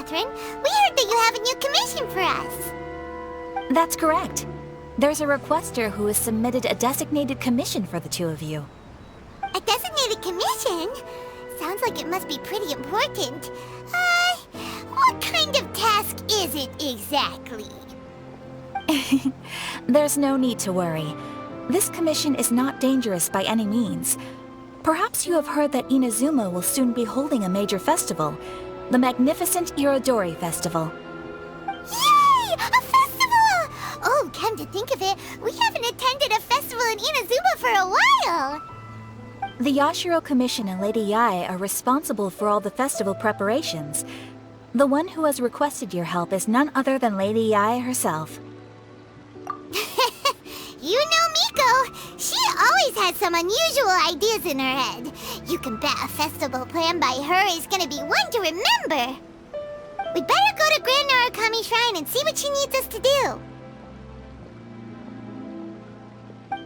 Katheryne. We heard that you have a new commission for us. That's correct. There's a requester who has submitted a designated commission for the two of you. A designated commission? Sounds like it must be pretty important. What kind of task is it exactly? There's no need to worry. This commission is not dangerous by any means. Perhaps you have heard that Inazuma will soon be holding a major festival, the magnificent Irodori Festival. Yay! A festival! Oh, come to think of it, we haven't attended a festival in Inazuma for a while! The Yashiro Commission and Lady Yae are responsible for all the festival preparations. The one who has requested your help is none other than Lady Yae herself. You know Miko! She always has some unusual ideas in her head. You can bet a festival planned by her is gonna be one to remember. We'd better go to Grand Narukami Shrine and see what she needs us to do.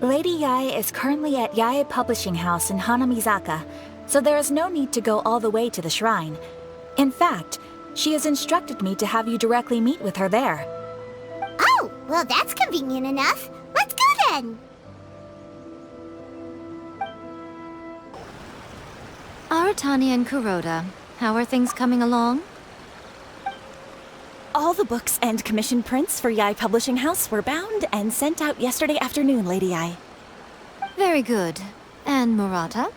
Lady Yae is currently at Yae Publishing House in Hanamizaka, so there is no need to go all the way to the shrine. In fact, she has instructed me to have you directly meet with her there. Oh, well that's convenient enough. Let's go then! Aratani and Kuroda, how are things coming along? All the books and commission prints for Yae Publishing House were bound and sent out yesterday afternoon, Lady Yae. Very good. And Murata?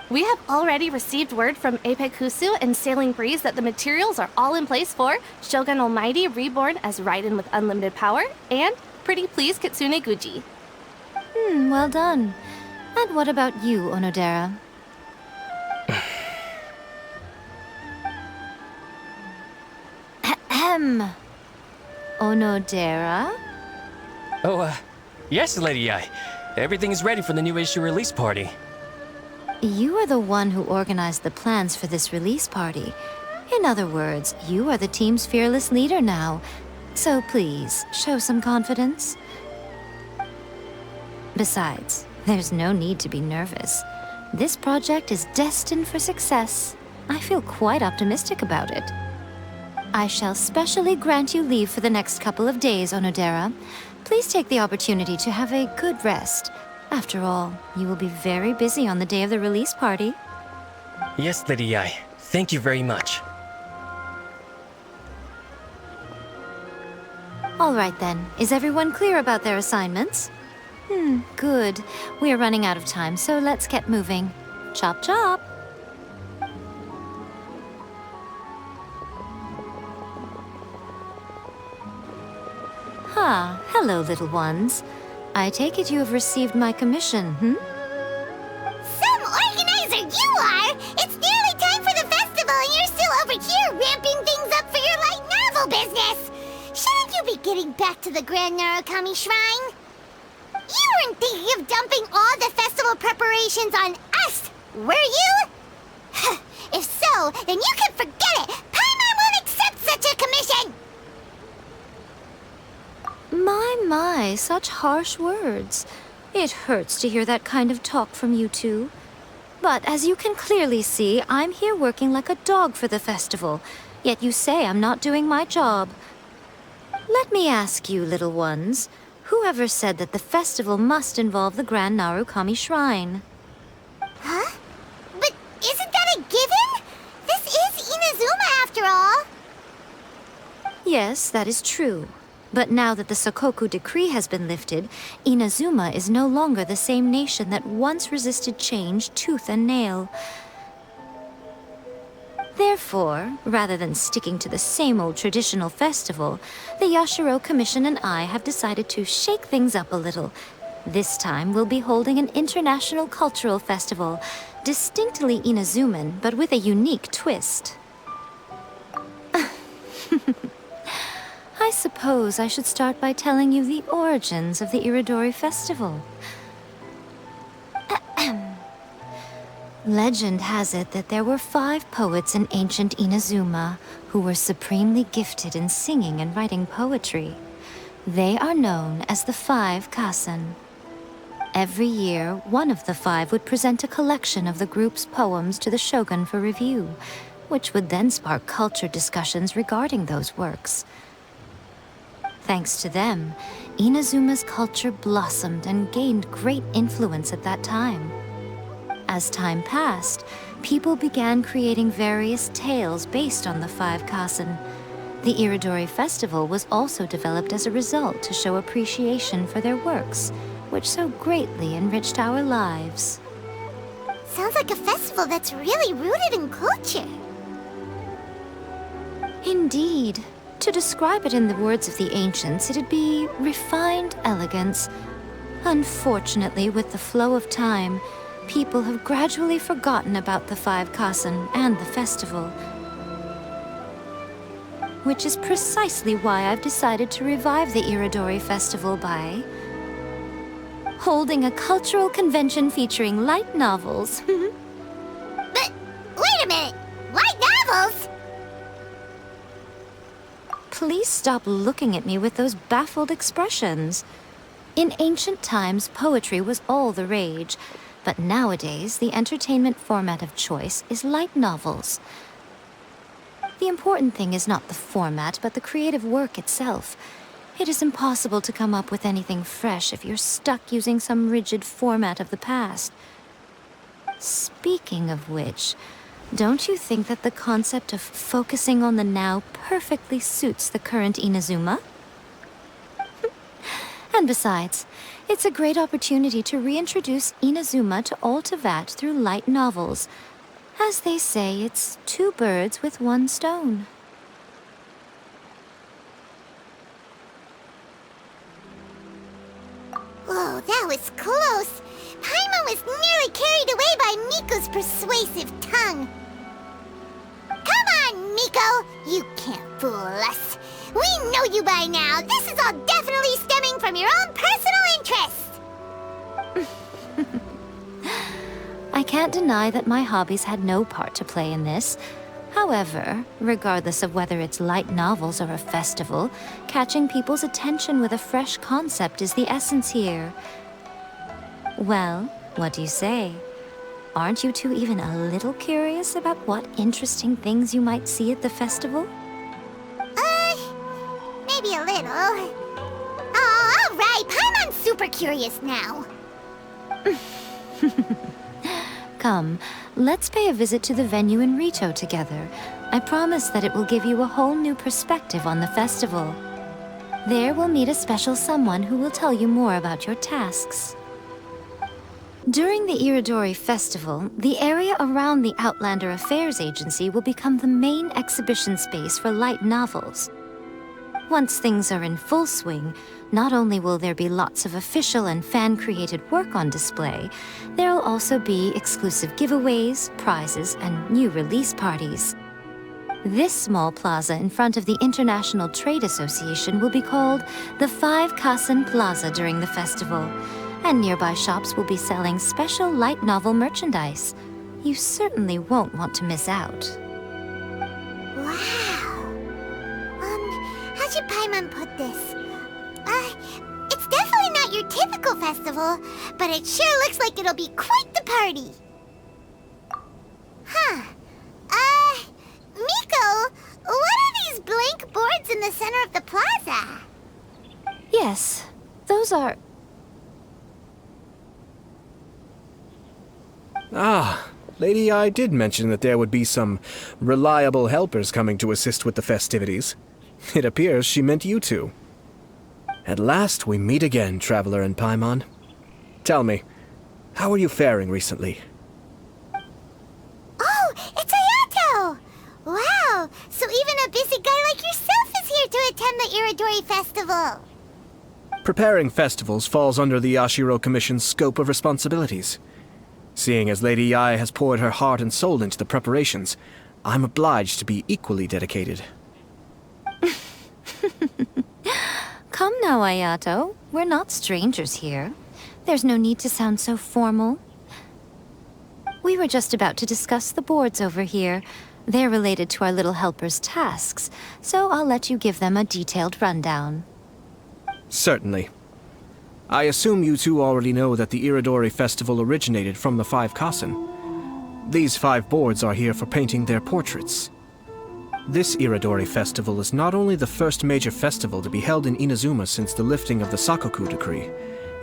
We have already received word from Apekusu and Sailing Breeze that the materials are all in place for Shogun Almighty reborn as Raiden with unlimited power and Pretty Please Kitsune Guji. Well done. And what about you, Onodera? Ahem. Onodera? Oh, yes, Lady Yae. Everything is ready for the new issue release party. You are the one who organized the plans for this release party. In other words, you are the team's fearless leader now. So please, show some confidence. Besides, there's no need to be nervous. This project is destined for success. I feel quite optimistic about it. I shall specially grant you leave for the next couple of days, Onodera. Please take the opportunity to have a good rest. After all, you will be very busy on the day of the release party. Yes, Lady Yae. Thank you very much. All right then. Is everyone clear about their assignments? Good. We are running out of time, so let's get moving. Chop chop! Hello, little ones. I take it you have received my commission, Some organizer you are! It's nearly time for the festival and you're still over here ramping things up for your light novel business! Shouldn't you be getting back to the Grand Narukami Shrine? You weren't thinking of dumping all the festival preparations on us, were you? If so, then you can forget it! Paimon won't accept such a commission! My, such harsh words. It hurts to hear that kind of talk from you two. But as you can clearly see, I'm here working like a dog for the festival, yet you say I'm not doing my job. Let me ask you, little ones, whoever said that the festival must involve the Grand Narukami Shrine? Huh? But isn't that a given? This is Inazuma after all! Yes, that is true. But now that the Sokoku decree has been lifted, Inazuma is no longer the same nation that once resisted change tooth and nail. Therefore, rather than sticking to the same old traditional festival, the Yashiro Commission and I have decided to shake things up a little. This time, we'll be holding an international cultural festival, distinctly Inazuman, but with a unique twist. I suppose I should start by telling you the origins of the Irodori Festival. Legend has it that there were 5 poets in ancient Inazuma who were supremely gifted in singing and writing poetry. They are known as the 5 Kasen. Every year, one of the 5 would present a collection of the group's poems to the shogun for review. which would then spark culture discussions regarding those works. Thanks to them, Inazuma's culture blossomed and gained great influence at that time. As time passed, people began creating various tales based on the Five Kasen. The Irodori Festival was also developed as a result to show appreciation for their works, which so greatly enriched our lives. Sounds like a festival that's really rooted in culture. Indeed. To describe it in the words of the ancients, it'd be refined elegance. Unfortunately, with the flow of time, people have gradually forgotten about the Five Kasen and the festival. Which is precisely why I've decided to revive the Irodori Festival by holding a cultural convention featuring light novels. But, wait a minute! Light novels? Please stop looking at me with those baffled expressions. In ancient times, poetry was all the rage, but nowadays, the entertainment format of choice is light novels. The important thing is not the format, but the creative work itself. It is impossible to come up with anything fresh if you're stuck using some rigid format of the past. Speaking of which, don't you think that the concept of focusing on the now perfectly suits the current Inazuma? And besides, it's a great opportunity to reintroduce Inazuma to all Teyvat through light novels. As they say, it's two birds with one stone. Whoa, that was close. Paimon was nearly carried away by Miko's persuasive tongue. Come on, Miko! You can't fool us. We know you by now. This is all definitely stemming from your own personal interest. I can't deny that my hobbies had no part to play in this. However, regardless of whether it's light novels or a festival, catching people's attention with a fresh concept is the essence here. Well, what do you say? Aren't you two even a little curious about what interesting things you might see at the festival? Maybe a little. Oh, all right. Paimon's super curious now. Come, let's pay a visit to the venue in Rito together. I promise that it will give you a whole new perspective on the festival. There we'll meet a special someone who will tell you more about your tasks. During the Irodori Festival, the area around the Outlander Affairs Agency will become the main exhibition space for light novels. Once things are in full swing, not only will there be lots of official and fan-created work on display, there'll also be exclusive giveaways, prizes, and new release parties. This small plaza in front of the International Trade Association will be called the Five Kasen Plaza during the festival, and nearby shops will be selling special light novel merchandise. You certainly won't want to miss out. Wow. How should Paimon put this? It's definitely not your typical festival, but it sure looks like it'll be quite the party. Huh. Miko, what are these blank boards in the center of the plaza? Yes, those are... Ah, Lady I did mention that there would be some reliable helpers coming to assist with the festivities. It appears she meant you two. At last we meet again, Traveler and Paimon. Tell me, how are you faring recently? Oh, it's Ayato! Wow, so even a busy guy like yourself is here to attend the Irodori Festival. Preparing festivals falls under the Yashiro Commission's scope of responsibilities. Seeing as Lady Yae has poured her heart and soul into the preparations, I'm obliged to be equally dedicated. Come now, Ayato. We're not strangers here. There's no need to sound so formal. We were just about to discuss the boards over here. They're related to our little helper's tasks, so I'll let you give them a detailed rundown. Certainly. I assume you two already know that the Irodori Festival originated from the Five Kasen. These 5 boards are here for painting their portraits. This Irodori festival is not only the first major festival to be held in Inazuma since the lifting of the Suikou decree,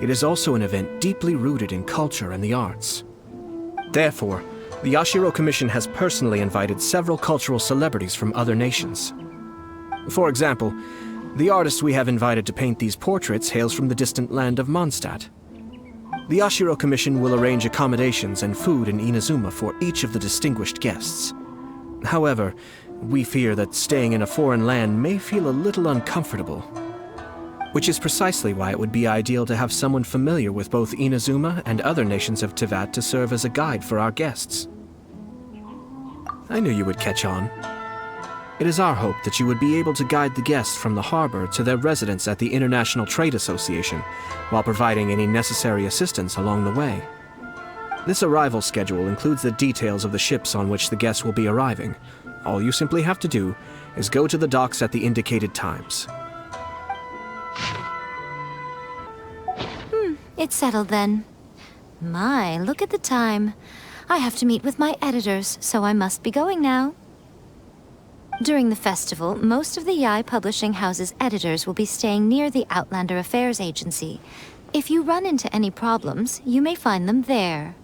it is also an event deeply rooted in culture and the arts. Therefore, the Yashiro Commission has personally invited several cultural celebrities from other nations. For example, the artist we have invited to paint these portraits hails from the distant land of Mondstadt. The Yashiro Commission will arrange accommodations and food in Inazuma for each of the distinguished guests. However, we fear that staying in a foreign land may feel a little uncomfortable, which is precisely why it would be ideal to have someone familiar with both Inazuma and other nations of Teyvat to serve as a guide for our guests. I knew you would catch on. It is our hope that you would be able to guide the guests from the harbor to their residence at the International Trade Association, while providing any necessary assistance along the way. This arrival schedule includes the details of the ships on which the guests will be arriving. All you simply have to do is go to the docks at the indicated times. It's settled then. My, look at the time. I have to meet with my editors, so I must be going now. During the festival, most of the Yae Publishing House's editors will be staying near the Outlander Affairs Agency. If you run into any problems, you may find them there.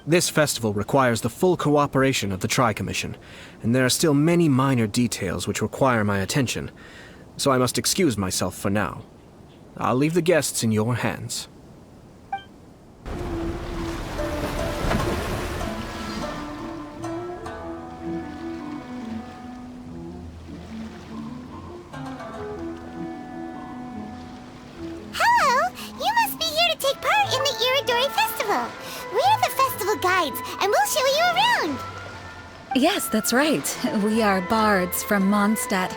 This festival requires the full cooperation of the Tri-Commission, and there are still many minor details which require my attention, so I must excuse myself for now. I'll leave the guests in your hands. Hello! You must be here to take part in the Irodori Festival. We're the festival guides, and we'll show you around. Yes, that's right. We are bards from Mondstadt.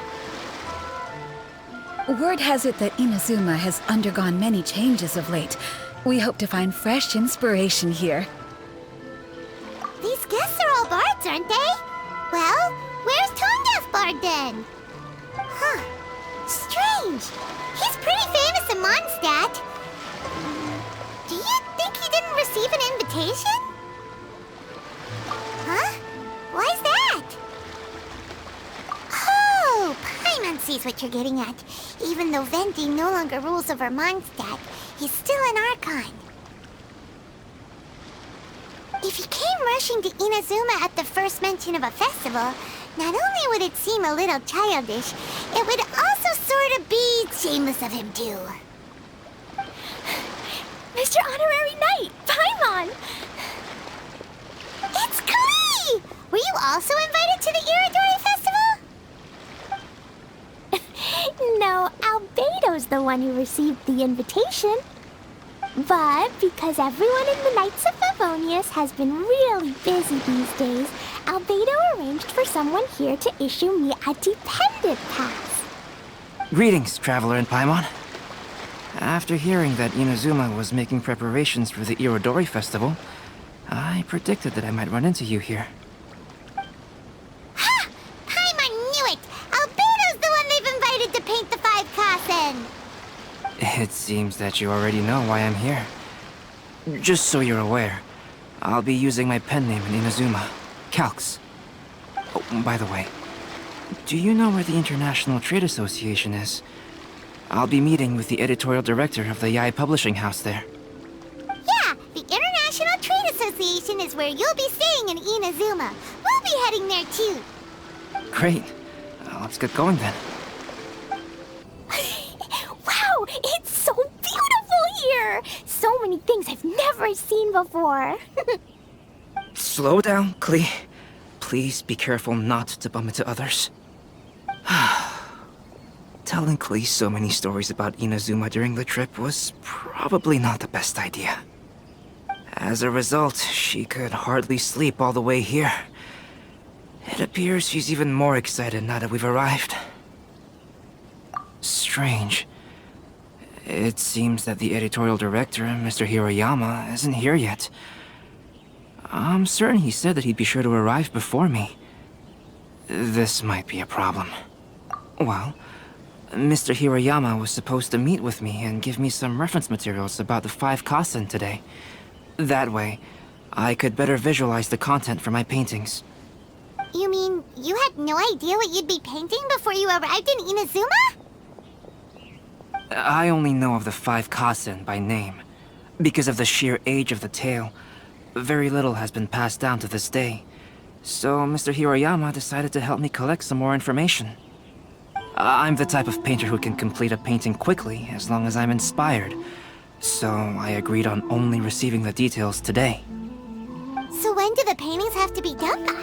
Word has it that Inazuma has undergone many changes of late. We hope to find fresh inspiration here. These guests are all bards, aren't they? Well, where's Tone-Deaf Bard then? Huh. Strange. He's pretty famous in Mondstadt. Do you think he didn't receive an invitation? Huh? Why's that? Oh, Paimon sees what you're getting at. Even though Venti no longer rules over Mondstadt, he's still an Archon. If he came rushing to Inazuma at the first mention of a festival, not only would it seem a little childish, it would also sort of be shameless of him too. Mr. Honorary Knight, Paimon! It's Klee! Were you also invited to the Irodori Festival? No, Albedo's the one who received the invitation. But because everyone in the Knights of Favonius has been really busy these days, Albedo arranged for someone here to issue me a dependent pass. Greetings, Traveler and Paimon. After hearing that Inazuma was making preparations for the Irodori Festival, I predicted that I might run into you here. Ha! Paimon knew it! Albedo's the one they've invited to paint the 5 Kasen! It seems that you already know why I'm here. Just so you're aware, I'll be using my pen name in Inazuma, Calx. Oh, by the way, do you know where the International Trade Association is? I'll be meeting with the editorial director of the Yae Publishing House there. Yeah, the International Trade Association is where you'll be staying in Inazuma. We'll be heading there too. Great. Let's get going then. Wow, it's so beautiful here! So many things I've never seen before. Slow down, Klee. Please be careful not to bump into others. Telling Klee so many stories about Inazuma during the trip was probably not the best idea. As a result, she could hardly sleep all the way here. It appears she's even more excited now that we've arrived. Strange. It seems that the editorial director, Mr. Hiroyama, isn't here yet. I'm certain he said that he'd be sure to arrive before me. This might be a problem. Well, Mr. Hiroyama was supposed to meet with me and give me some reference materials about the 5 Kasen today. That way, I could better visualize the content for my paintings. You mean you had no idea what you'd be painting before you arrived in Inazuma? I only know of the 5 Kasen by name. Because of the sheer age of the tale, very little has been passed down to this day. So Mr. Hiroyama decided to help me collect some more information. I'm the type of painter who can complete a painting quickly as long as I'm inspired. So I agreed on only receiving the details today. So when do the paintings have to be done by?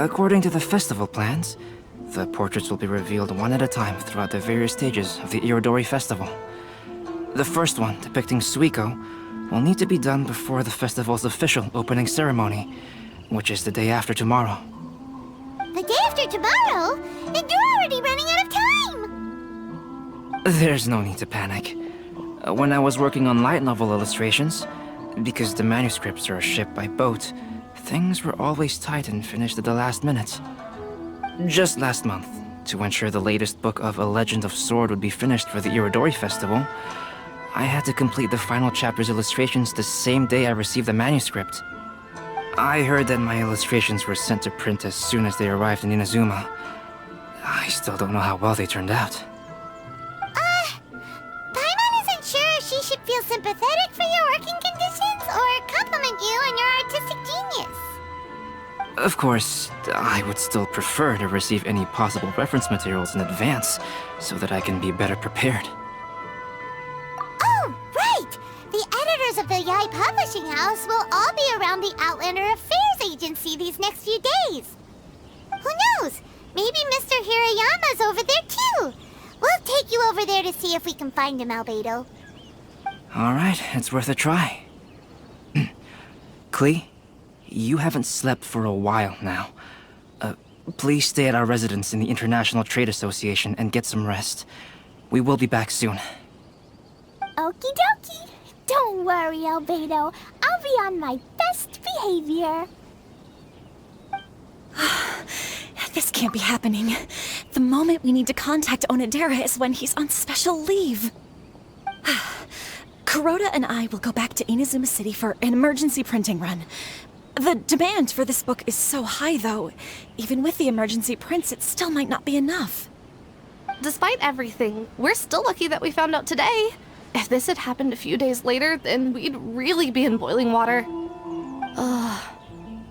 According to the festival plans, the portraits will be revealed one at a time throughout the various stages of the Irodori festival. The first one, depicting Suikou, will need to be done before the festival's official opening ceremony, which is the day after tomorrow. The day after tomorrow? And you're already running out of time! There's no need to panic. When I was working on light novel illustrations, because the manuscripts are shipped by boat, things were always tight and finished at the last minute. Just last month, to ensure the latest book of A Legend of Sword would be finished for the Irodori festival, I had to complete the final chapter's illustrations the same day I received the manuscript. I heard that my illustrations were sent to print as soon as they arrived in Inazuma. I still don't know how well they turned out. Paimon isn't sure if she should feel sympathetic for your working conditions or compliment you on your artistic genius. Of course, I would still prefer to receive any possible reference materials in advance, so that I can be better prepared. Oh, right! The editors of the Yai Publishing House will all be around the Outlander Affairs Agency these next few days. Who knows? Maybe Mr. Hirayama's over there too! We'll take you over there to see if we can find him, Albedo. Alright, it's worth a try. Klee, you haven't slept for a while now. Please stay at our residence in the International Trade Association and get some rest. We will be back soon. Okie dokie. Don't worry, Albedo. I'll be on my best behavior. This can't be happening. The moment we need to contact Onodera is when he's on special leave. Kuroda and I will go back to Inazuma City for an emergency printing run. The demand for this book is so high, though. Even with the emergency prints, it still might not be enough. Despite everything, we're still lucky that we found out today. If this had happened a few days later, then we'd really be in boiling water.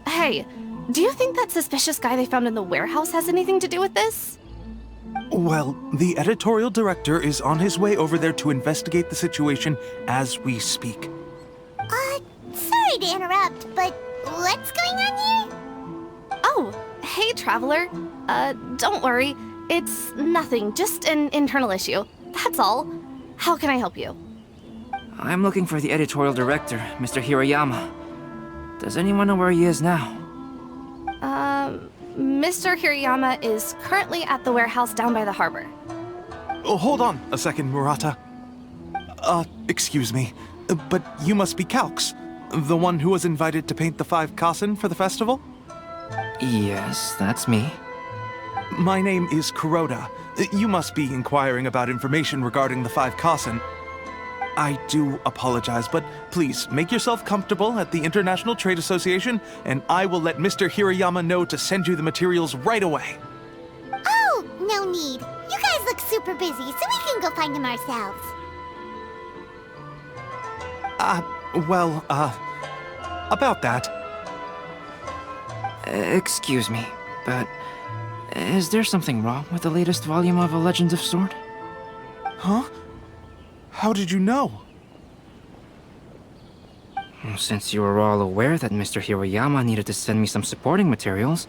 Hey, do you think that suspicious guy they found in the warehouse has anything to do with this? Well, the editorial director is on his way over there to investigate the situation as we speak. Sorry to interrupt, but what's going on here? Oh, hey, Traveler. Don't worry. It's nothing, just an internal issue. That's all. How can I help you? I'm looking for the editorial director, Mr. Hiroyama. Does anyone know where he is now? Mr. Hirayama is currently at the warehouse down by the harbor. Oh, hold on a second, Murata. Excuse me, but you must be Calx, the one who was invited to paint the 5 Kasen for the festival? Yes, that's me. My name is Kuroda. You must be inquiring about information regarding the 5 Kasen. I do apologize, but please make yourself comfortable at the International Trade Association, and I will let Mr. Hirayama know to send you the materials right away. Oh, no need. You guys look super busy, so we can go find him ourselves. About that. Excuse me, but is there something wrong with the latest volume of A Legend of Sword? Huh? How did you know? Since you were all aware that Mr. Hiroyama needed to send me some supporting materials,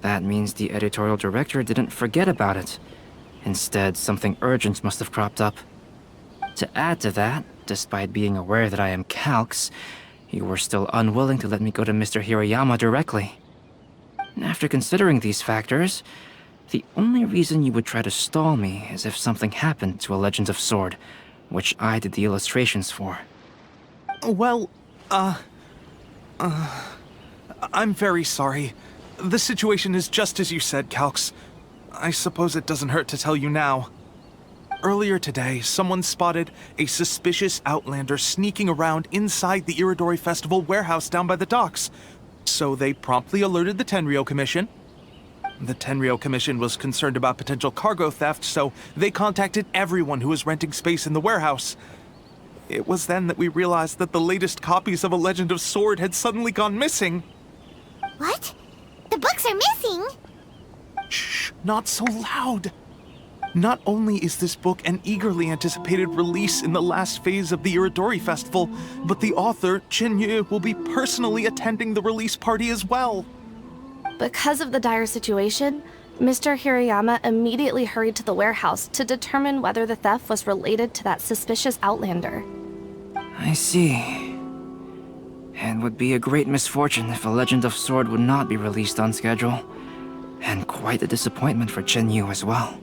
that means the editorial director didn't forget about it. Instead, something urgent must have cropped up. To add to that, despite being aware that I am Calx, you were still unwilling to let me go to Mr. Hiroyama directly. After considering these factors, the only reason you would try to stall me is if something happened to A Legend of Sword, which I did the illustrations for. Well, I'm very sorry. The situation is just as you said, Calx. I suppose it doesn't hurt to tell you now. Earlier today, someone spotted a suspicious outlander sneaking around inside the Irodori Festival warehouse down by the docks. So they promptly alerted the Tenryou Commission. The Tenryou Commission was concerned about potential cargo theft, so they contacted everyone who was renting space in the warehouse. It was then that we realized that the latest copies of A Legend of Sword had suddenly gone missing. What? The books are missing? Shh, not so loud. Not only is this book an eagerly anticipated release in the last phase of the Irodori Festival, but the author, Chenyu, will be personally attending the release party as well. Because of the dire situation, Mr. Hirayama immediately hurried to the warehouse to determine whether the theft was related to that suspicious outlander. I see. It would be a great misfortune if A Legend of Sword would not be released on schedule. And quite a disappointment for Chenyu as well.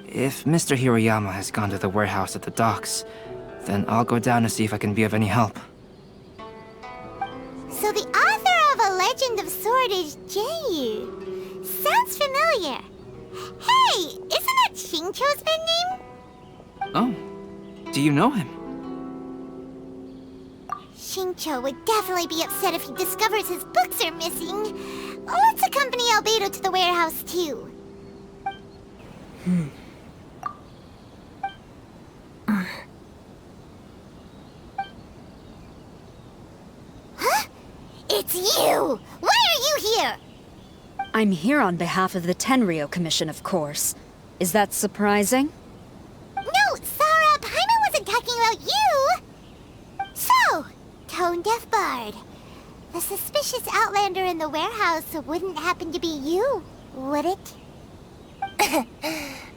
If Mr. Hirayama has gone to the warehouse at the docks, then I'll go down to see if I can be of any help. So the author of A Legend of Sword is Chenyu. Sounds familiar. Hey, isn't that Xingqiu's pen name? Oh, do you know him? Xingqiu would definitely be upset if he discovers his books are missing. Let's accompany Albedo to the warehouse, too. Huh? It's you! Why are you here? I'm here on behalf of the Tenryou Commission, of course. Is that surprising? No, Sarah, Paimon wasn't talking about you! So, Tone Deaf Bard. The suspicious outlander in the warehouse wouldn't happen to be you, would it?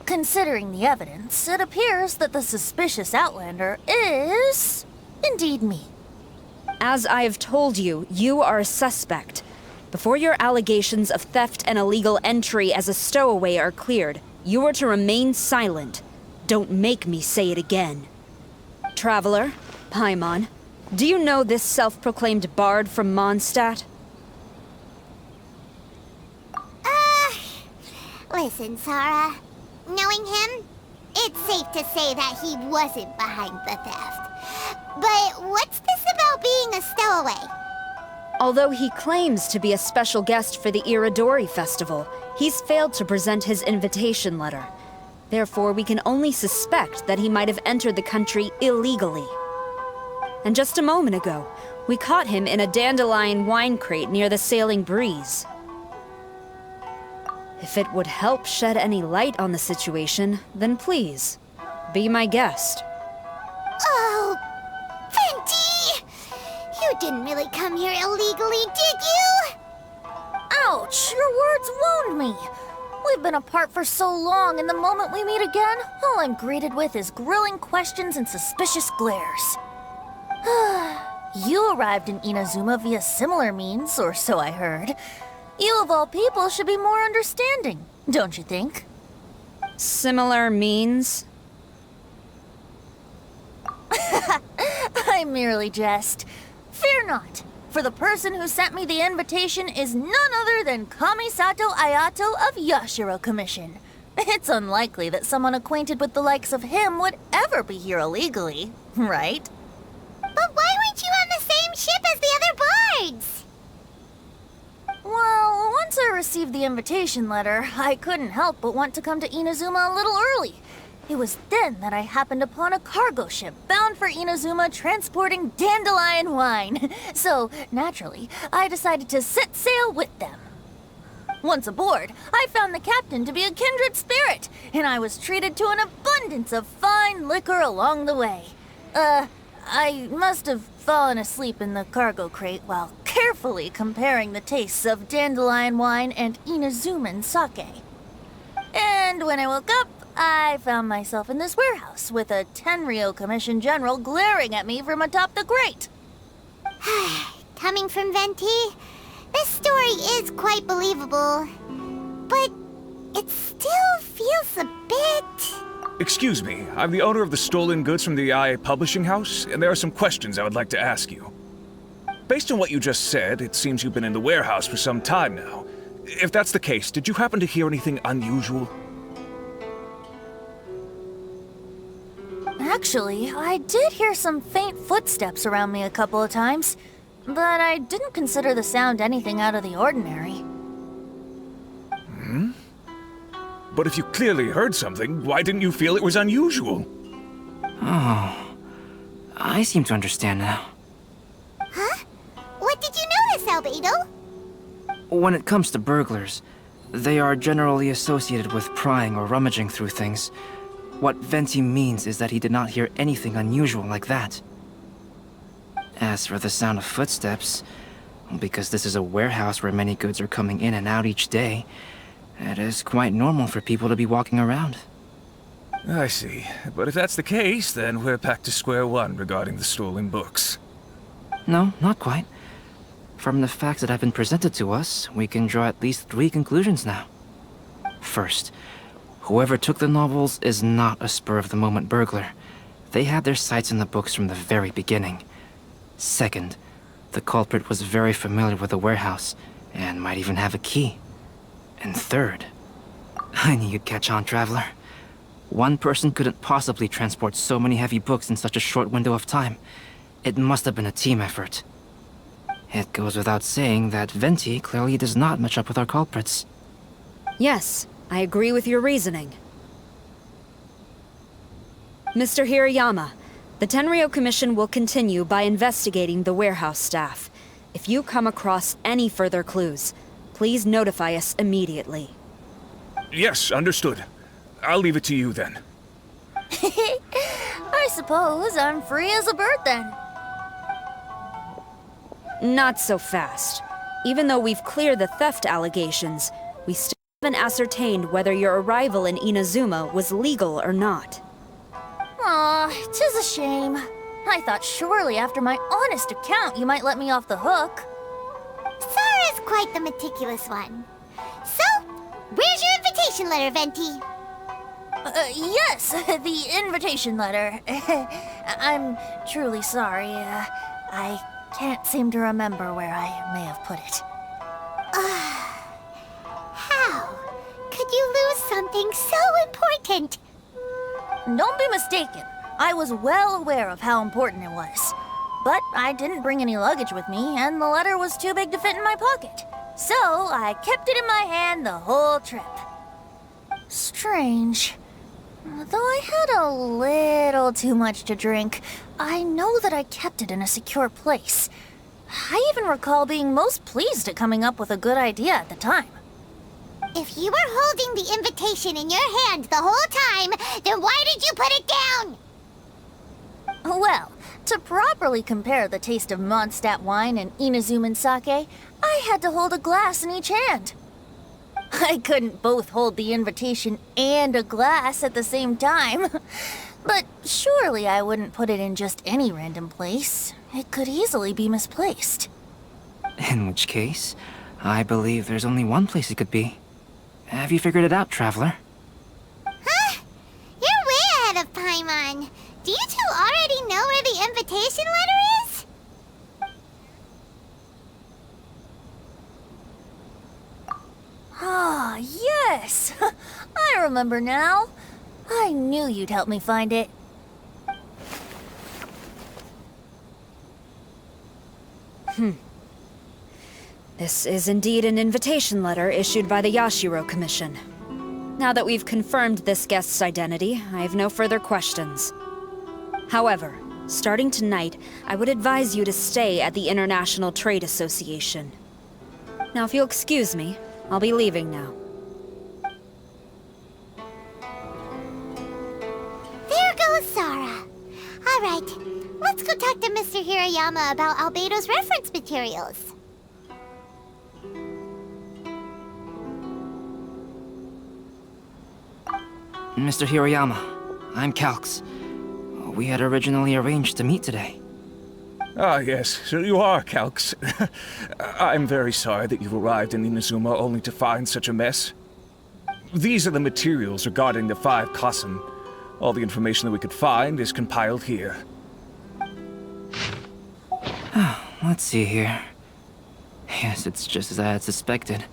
Considering the evidence, it appears that the suspicious outlander is indeed me. As I have told you, you are a suspect. Before your allegations of theft and illegal entry as a stowaway are cleared, you are to remain silent. Don't make me say it again. Traveler, Paimon, do you know this self-proclaimed bard from Mondstadt? Listen, Sarah. Knowing him, it's safe to say that he wasn't behind the theft. But what's this about being a stowaway? Although he claims to be a special guest for the Irodori Festival, he's failed to present his invitation letter. Therefore, we can only suspect that he might have entered the country illegally. And just a moment ago, we caught him in a dandelion wine crate near the Sailing Breeze. If it would help shed any light on the situation, then please, be my guest. Oh, Venti! You didn't really come here illegally, did you? Ouch! Your words wound me. We've been apart for so long, and the moment we meet again, all I'm greeted with is grilling questions and suspicious glares. You arrived in Inazuma via similar means, or so I heard. You of all people should be more understanding, don't you think? Similar means? I merely jest. Fear not, for the person who sent me the invitation is none other than Kamisato Ayato of Yashiro Commission. It's unlikely that someone acquainted with the likes of him would ever be here illegally, right? But why weren't you on the same ship as the other bards? Well, once I received the invitation letter, I couldn't help but want to come to Inazuma a little early. It was then that I happened upon a cargo ship bound for Inazuma transporting dandelion wine. So, naturally, I decided to set sail with them. Once aboard, I found the captain to be a kindred spirit, and I was treated to an abundance of fine liquor along the way. I must have fallen asleep in the cargo crate while carefully comparing the tastes of dandelion wine and Inazuman sake. And when I woke up, I found myself in this warehouse with a Tenryou Commission general glaring at me from atop the grate. Coming from Venti, this story is quite believable, but it still feels a bit... Excuse me, I'm the owner of the stolen goods from the IA publishing house, and there are some questions I would like to ask you. Based on what you just said, it seems you've been in the warehouse for some time now. If that's the case, did you happen to hear anything unusual? Actually, I did hear some faint footsteps around me a couple of times, but I didn't consider the sound anything out of the ordinary. But if you clearly heard something, why didn't you feel it was unusual? Oh, I seem to understand now. Huh? What did you notice, Albedo? When it comes to burglars, they are generally associated with prying or rummaging through things. What Venti means is that he did not hear anything unusual like that. As for the sound of footsteps, because this is a warehouse where many goods are coming in and out each day, it is quite normal for people to be walking around. I see. But if that's the case, then we're back to square one regarding the stolen books. No, not quite. From the facts that have been presented to us, we can draw at least 3 conclusions now. First, whoever took the novels is not a spur-of-the-moment burglar. They had their sights on the books from the very beginning. Second, the culprit was very familiar with the warehouse, and might even have a key. And third, I knew you'd catch on, Traveler. One person couldn't possibly transport so many heavy books in such a short window of time. It must have been a team effort. It goes without saying that Venti clearly does not match up with our culprits. Yes, I agree with your reasoning. Mr. Hirayama, the Tenryo Commission will continue by investigating the warehouse staff. If you come across any further clues, please notify us immediately. Yes, understood. I'll leave it to you then. I suppose I'm free as a bird then. Not so fast. Even though we've cleared the theft allegations, we still haven't ascertained whether your arrival in Inazuma was legal or not. Aw, 'tis a shame. I thought surely after my honest account you might let me off the hook. Sara's quite the meticulous one. So, where's your invitation letter, Venti? Yes, the invitation letter. I'm truly sorry. I can't seem to remember where I may have put it. How could you lose something so important? Don't be mistaken. I was well aware of how important it was. But I didn't bring any luggage with me, and the letter was too big to fit in my pocket. So I kept it in my hand the whole trip. Strange. Though I had a little too much to drink, I know that I kept it in a secure place. I even recall being most pleased at coming up with a good idea at the time. If you were holding the invitation in your hand the whole time, then why did you put it down? Well, to properly compare the taste of Mondstadt wine and Inazuman sake, I had to hold a glass in each hand. I couldn't both hold the invitation and a glass at the same time. But surely I wouldn't put it in just any random place. It could easily be misplaced. In which case, I believe there's only one place it could be. Have you figured it out, Traveler? Huh? You're way ahead of Paimon. Do you two already know where the invitation letter is? Ah, yes! I remember now. I knew you'd help me find it. This is indeed an invitation letter issued by the Yashiro Commission. Now that we've confirmed this guest's identity, I have no further questions. However, starting tonight, I would advise you to stay at the International Trade Association. Now, if you'll excuse me, I'll be leaving now. There goes Sara. All right, let's go talk to Mr. Hirayama about Albedo's reference materials. Mr. Hirayama, I'm Calx. We had originally arranged to meet today. Ah, yes, so you are, Calx. I'm very sorry that you've arrived in Inazuma only to find such a mess. These are the materials regarding the 5 Kassen. All the information that we could find is compiled here. Let's see here. Yes, it's just as I had suspected.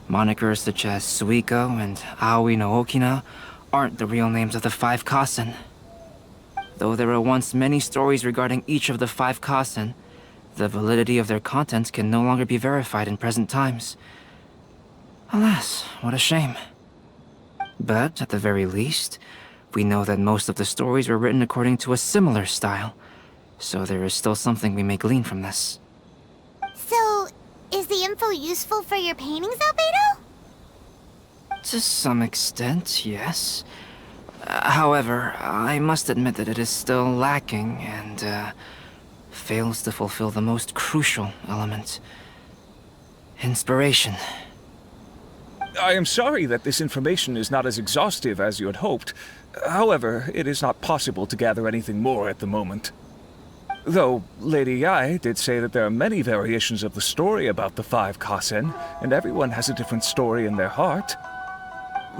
Monikers such as Suikou and Aoi no Okina aren't the real names of the 5 Kassen. Though there were once many stories regarding each of the 5 Kasen, the validity of their contents can no longer be verified in present times. Alas, what a shame. But, at the very least, we know that most of the stories were written according to a similar style, so there is still something we may glean from this. So, is the info useful for your paintings, Albedo? To some extent, yes. However, I must admit that it is still lacking and, fails to fulfill the most crucial element. Inspiration. I am sorry that this information is not as exhaustive as you had hoped. However, it is not possible to gather anything more at the moment. Though, Lady Yae did say that there are many variations of the story about the 5 Kasen, and everyone has a different story in their heart.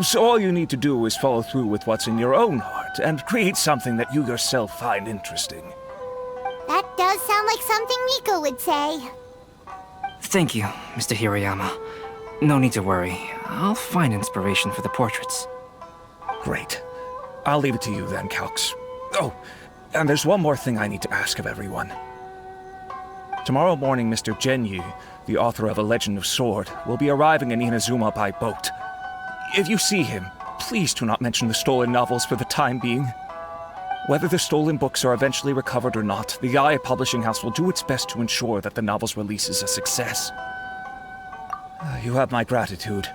So all you need to do is follow through with what's in your own heart, and create something that you yourself find interesting. That does sound like something Miko would say. Thank you, Mr. Hirayama. No need to worry. I'll find inspiration for the portraits. Great. I'll leave it to you then, Calx. Oh, and there's one more thing I need to ask of everyone. Tomorrow morning, Mr. Genyu, the author of A Legend of Sword, will be arriving in Inazuma by boat. If you see him, please do not mention the stolen novels for the time being. Whether the stolen books are eventually recovered or not, the Yae Publishing House will do its best to ensure that the novel's release is a success. You have my gratitude.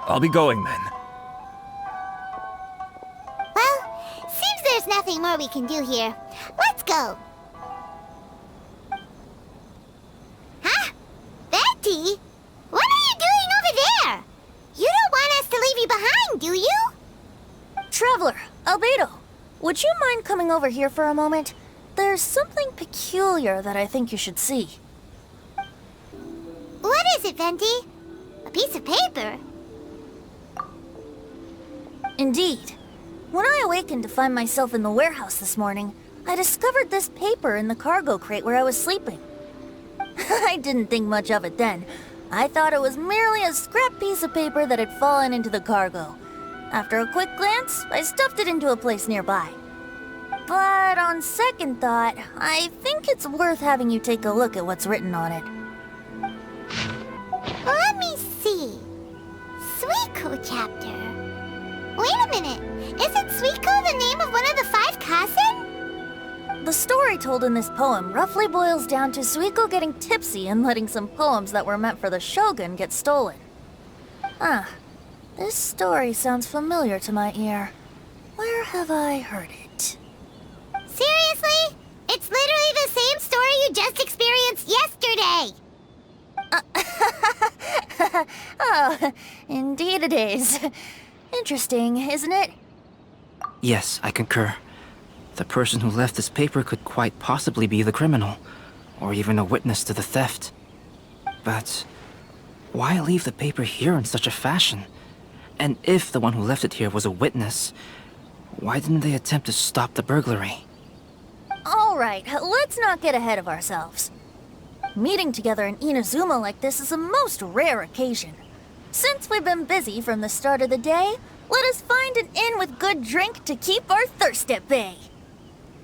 I'll be going then. Well, seems there's nothing more we can do here. Let's go. Huh? Betty? What are you doing over there? You don't want us to leave you behind, do you? Traveler, Albedo, would you mind coming over here for a moment? There's something peculiar that I think you should see. What is it, Venti? A piece of paper? Indeed. When I awakened to find myself in the warehouse this morning, I discovered this paper in the cargo crate where I was sleeping. I didn't think much of it then. I thought it was merely a scrap piece of paper that had fallen into the cargo. After a quick glance, I stuffed it into a place nearby. But on second thought, I think it's worth having you take a look at what's written on it. Let me see. Suikou chapter. Wait a minute. Isn't Suikou the name of one of the 5 Kasen? The story told in this poem roughly boils down to Suikou getting tipsy and letting some poems that were meant for the Shogun get stolen. This story sounds familiar to my ear. Where have I heard it? Seriously? It's literally the same story you just experienced yesterday! Oh, indeed it is. Interesting, isn't it? Yes, I concur. The person who left this paper could quite possibly be the criminal, or even a witness to the theft. But why leave the paper here in such a fashion? And if the one who left it here was a witness, why didn't they attempt to stop the burglary? All right, let's not get ahead of ourselves. Meeting together in Inazuma like this is a most rare occasion. Since we've been busy from the start of the day, let us find an inn with good drink to keep our thirst at bay.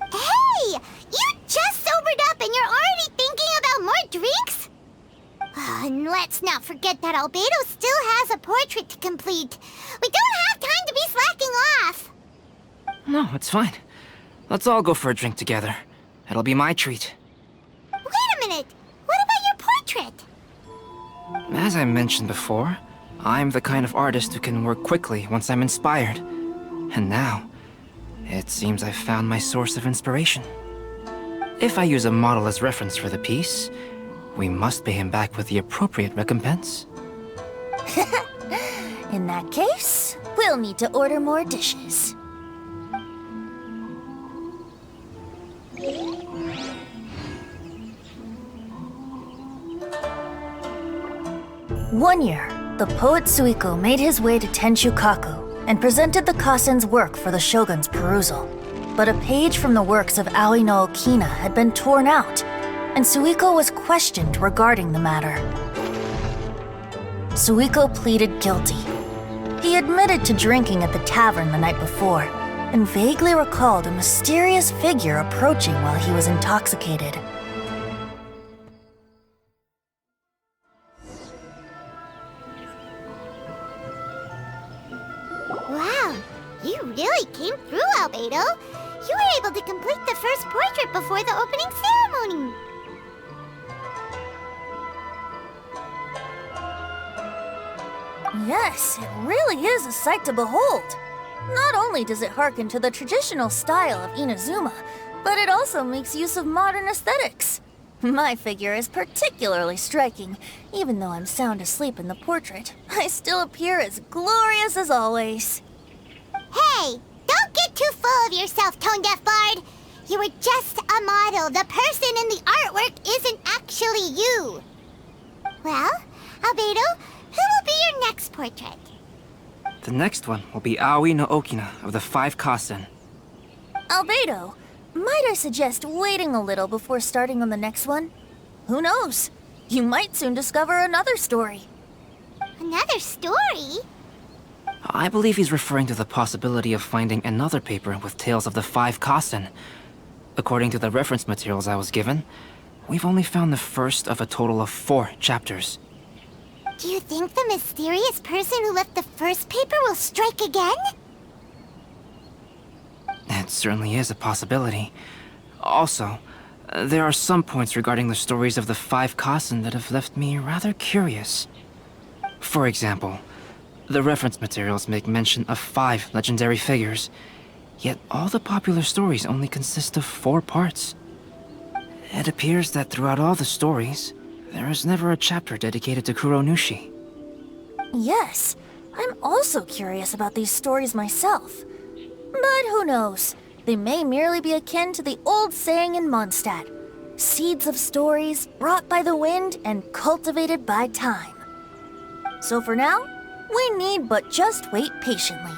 Hey! You just sobered up and you're already thinking about more drinks? And let's not forget that Albedo still has a portrait to complete. We don't have time to be slacking off. No, it's fine. Let's all go for a drink together. It'll be my treat. Wait a minute. What about your portrait? As I mentioned before, I'm the kind of artist who can work quickly once I'm inspired. And now, it seems I've found my source of inspiration. If I use a model as reference for the piece, we must pay him back with the appropriate recompense. In that case, we'll need to order more dishes. One year, the poet Suikou made his way to Tenshukaku and presented the Kasen's work for the Shogun's perusal. But a page from the works of Aoi no Okina had been torn out, and Suikou was questioned regarding the matter. Suikou pleaded guilty. He admitted to drinking at the tavern the night before, and vaguely recalled a mysterious figure approaching while he was intoxicated. Wow, you really came through, Albedo. You were able to complete the first portrait before the opening ceremony. Yes, it really is a sight to behold. Not only does it harken to the traditional style of Inazuma, but it also makes use of modern aesthetics. My figure is particularly striking. Even though I'm sound asleep in the portrait, I still appear as glorious as always. Hey, don't get too full of yourself, Tone-Deaf Bard. You were just a model. The person in the artwork isn't actually you. Well, Albedo, who will be your next portrait? The next one will be Aoi no Okina of the 5 Kasen. Albedo, might I suggest waiting a little before starting on the next one? Who knows? You might soon discover another story. Another story? I believe he's referring to the possibility of finding another paper with tales of the 5 Kasen. According to the reference materials I was given, we've only found the first of a total of 4 chapters. Do you think the mysterious person who left the first paper will strike again? It certainly is a possibility. Also, there are some points regarding the stories of the 5 Kasen that have left me rather curious. For example, the reference materials make mention of 5 legendary figures, yet all the popular stories only consist of 4 parts. It appears that throughout all the stories, there is never a chapter dedicated to Kuronushi. Yes, I'm also curious about these stories myself. But who knows? They may merely be akin to the old saying in Mondstadt: seeds of stories brought by the wind and cultivated by time. So for now, we need but just wait patiently.